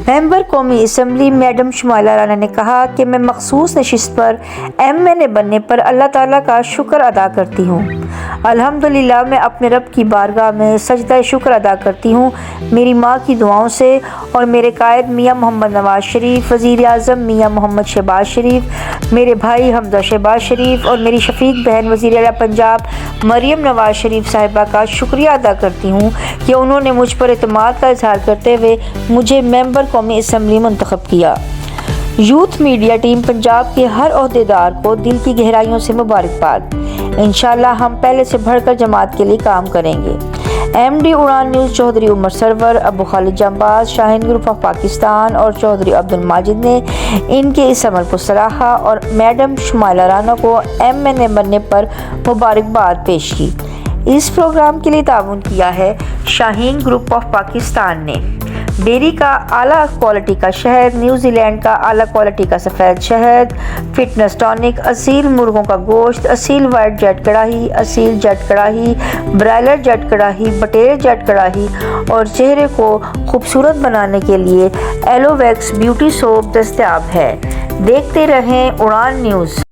ممبر قومی assembly madam Shumaila Rana نے کہا کہ میں مخصوص نشست پر MNA بننے پر اللہ تعالیٰ کا شکر ادا کرتی ہوں۔ الحمدللہ میں اپنے رب کی بارگاہ میں سجدہ شکر ادا کرتی ہوں۔ میری ماں کی دعاؤں سے اور میرے قائد میاں محمد نواز شریف، وزیر اعظم میاں محمد شہباز شریف، میرے بھائی حمزہ شہباز شریف اور میری شفیق بہن وزیر اعلیٰ پنجاب مریم نواز شریف صاحبہ کا شکریہ ادا کرتی ہوں کہ انہوں نے مجھ پر اعتماد کا اظہار کرتے ہوئے مجھے ممبر قومی اسمبلی منتخب کیا۔ یوتھ میڈیا ٹیم پنجاب کے ہر عہدیدار کو دل کی گہرائیوں سے مبارکباد۔ انشاءاللہ ہم پہلے سے بڑھ کر جماعت کے لیے کام کریں گے۔ MD Udaan news Chaudhry Umar server, Abu Khalid Janbaz, Shaheen group of Pakistan اور چودھری عبد الماجد نے ان کے اس عمل کو سراہا اور میڈم شمائلہ رانا کو MNA بننے پر مبارکباد پیش کی۔ اس پروگرام کے لیے تعاون کیا ہے شاہین گروپ آف پاکستان نے۔ ڈیری کا اعلیٰ کوالٹی کا شہد، نیوزی لینڈ کا اعلیٰ کوالٹی کا سفید شہد، فٹنس ٹانک، اصیل مرغوں کا گوشت، اصیل وائٹ جیٹ کڑاہی، اصیل جیٹ کڑاہی، برائلر جیٹ کڑاہی، بٹیر جیٹ کڑاہی اور چہرے کو خوبصورت بنانے کے لیے ایلو ویکس بیوٹی سوپ دستیاب ہے۔ دیکھتے رہیں اڑان نیوز۔